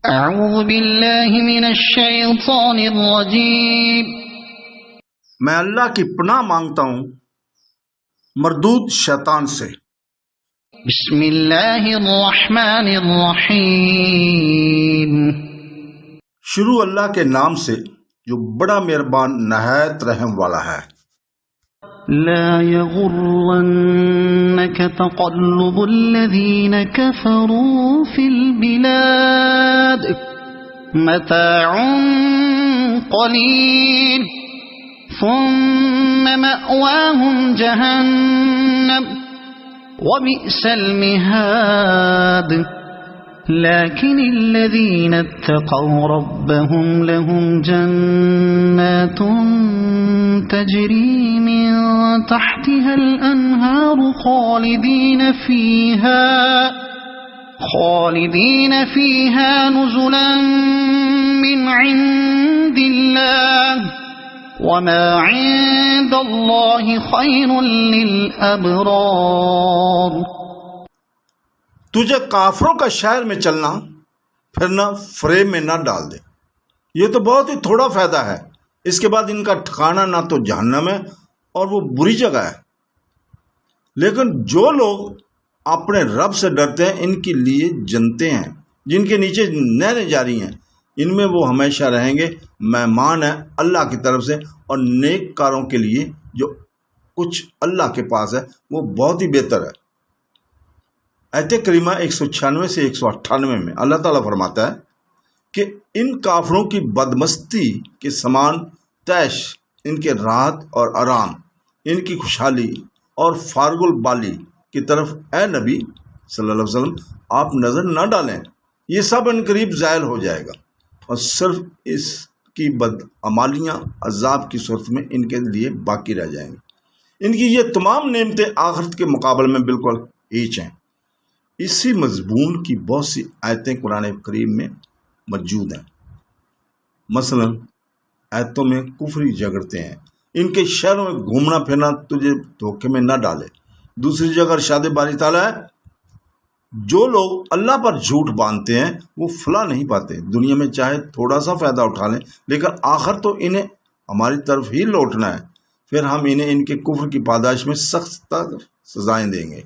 اعوذ باللہ من الشیطان الرجیم، میں اللہ کی پناہ مانگتا ہوں مردود شیطان سے۔ بسم اللہ الرحمن الرحیم، شروع اللہ کے نام سے جو بڑا مہربان نہایت رحم والا ہے۔ لا يغرنك تقلب الذين كفروا في البلاد متاع قليل ثم مأواهم جهنم وبئس المهاد لكن الذين اتقوا ربهم لهم جنات تجري من تحتها الأنهار خالدين فيها نزلا من عند الله وما عند الله خير للأبرار۔ تجھے کافروں کا شہر میں چلنا پھرنا فریب میں نہ ڈال دے، یہ تو بہت ہی تھوڑا فائدہ ہے، اس کے بعد ان کا ٹھکانہ نہ تو جہنم ہے اور وہ بری جگہ ہے۔ لیکن جو لوگ اپنے رب سے ڈرتے ہیں ان کے لیے جنتیں ہیں جن کے نیچے نہریں جاری ہیں، ان میں وہ ہمیشہ رہیں گے، مہمان ہیں اللہ کی طرف سے، اور نیک کاروں کے لیے جو کچھ اللہ کے پاس ہے وہ بہت ہی بہتر ہے۔ آیت کریمہ 196 سے 198 میں اللہ تعالیٰ فرماتا ہے کہ ان کافروں کی بدمستی کے سامان تیش، ان کے راحت اور آرام، ان کی خوشحالی اور فارغ البالی کی طرف اے نبی صلی اللہ علیہ وسلم آپ نظر نہ ڈالیں، یہ سب ان قریب زائل ہو جائے گا، اور صرف اس کی بدعمالیاں عذاب کی صورت میں ان کے لیے باقی رہ جائیں گی۔ ان کی یہ تمام نعمتیں آخرت کے مقابلے میں بالکل ہیچ ہیں۔ اسی مضمون کی بہت سی آیتیں قرآن کریم میں موجود ہیں۔ مثلا آیتوں میں کفری جھگڑتے ہیں، ان کے شہروں میں گھومنا پھرنا تجھے دھوکے میں نہ ڈالے۔ دوسری جگہ ارشاد باری تعالیٰ ہے جو لوگ اللہ پر جھوٹ باندھتے ہیں وہ فلاح نہیں پاتے، دنیا میں چاہے تھوڑا سا فائدہ اٹھا لیں لیکن آخر تو انہیں ہماری طرف ہی لوٹنا ہے، پھر ہم انہیں ان کے کفر کی پاداش میں سخت سزائیں دیں گے۔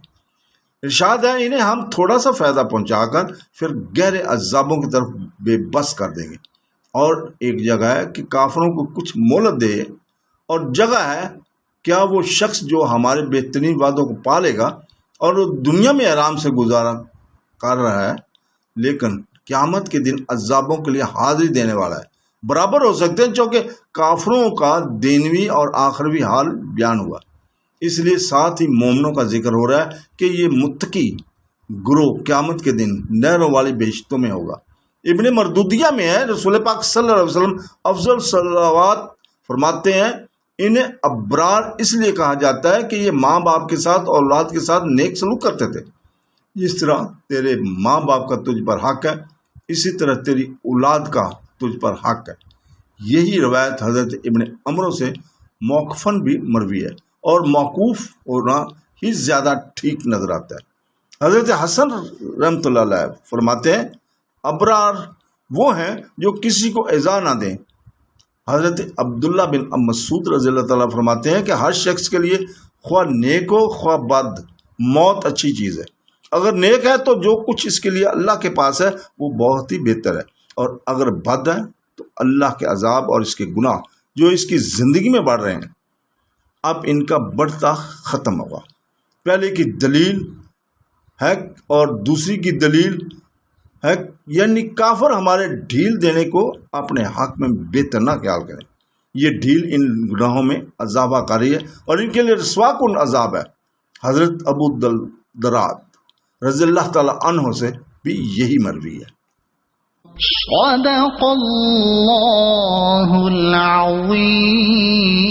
ارشاد ہے انہیں ہم تھوڑا سا فائدہ پہنچا کر پھر گہرے عذابوں کی طرف بے بس کر دیں گے۔ اور ایک جگہ ہے کہ کافروں کو کچھ مہلت دے، اور جگہ ہے کیا وہ شخص جو ہمارے بہترین وعدوں کو پالے گا اور وہ دنیا میں آرام سے گزارا کر رہا ہے لیکن قیامت کے دن عذابوں کے لیے حاضری دینے والا ہے، برابر ہو سکتے ہیں، چونکہ کافروں کا دینوی اور آخروی حال بیان ہوا، اس لیے ساتھ ہی مومنوں کا ذکر ہو رہا ہے کہ یہ متقی گروہ قیامت کے دن نہروں والی بہشتوں میں ہوگا۔ ابن مردودیہ میں ہے رسول پاک صلی اللہ علیہ وسلم افضل صلوات فرماتے ہیں انہیں ابرار اس لیے کہا جاتا ہے کہ یہ ماں باپ کے ساتھ اولاد کے ساتھ نیک سلوک کرتے تھے۔ جس طرح تیرے ماں باپ کا تجھ پر حق ہے اسی طرح تیری اولاد کا تجھ پر حق ہے۔ یہی روایت حضرت ابن عمرو سے موقوفاً بھی مروی ہے، اور موقوف ہونا ہی زیادہ ٹھیک نظر آتا ہے۔ حضرت حسن رحمۃ اللہ علیہ فرماتے ہیں ابرار وہ ہیں جو کسی کو ایذا نہ دیں۔ حضرت عبداللہ بن مسعود رضی اللہ تعالیٰ فرماتے ہیں کہ ہر شخص کے لیے خواہ نیک ہو خواہ بد موت اچھی چیز ہے، اگر نیک ہے تو جو کچھ اس کے لیے اللہ کے پاس ہے وہ بہت ہی بہتر ہے، اور اگر بد ہے تو اللہ کے عذاب اور اس کے گناہ جو اس کی زندگی میں بڑھ رہے ہیں اب ان کا بڑھتا ختم ہوگا۔ پہلے کی دلیل ہے اور دوسری کی دلیل ہے، یعنی کافر ہمارے ڈھیل دینے کو اپنے حق میں بہتر نہ خیال کریں، یہ ڈھیل ان گناہوں میں عذابہ کاری ہے اور ان کے لیے رسوا کن عذاب ہے۔ حضرت ابو دراد رضی اللہ تعالیٰ عنہ سے بھی یہی مروی ہے۔ صدق اللہ العظیم۔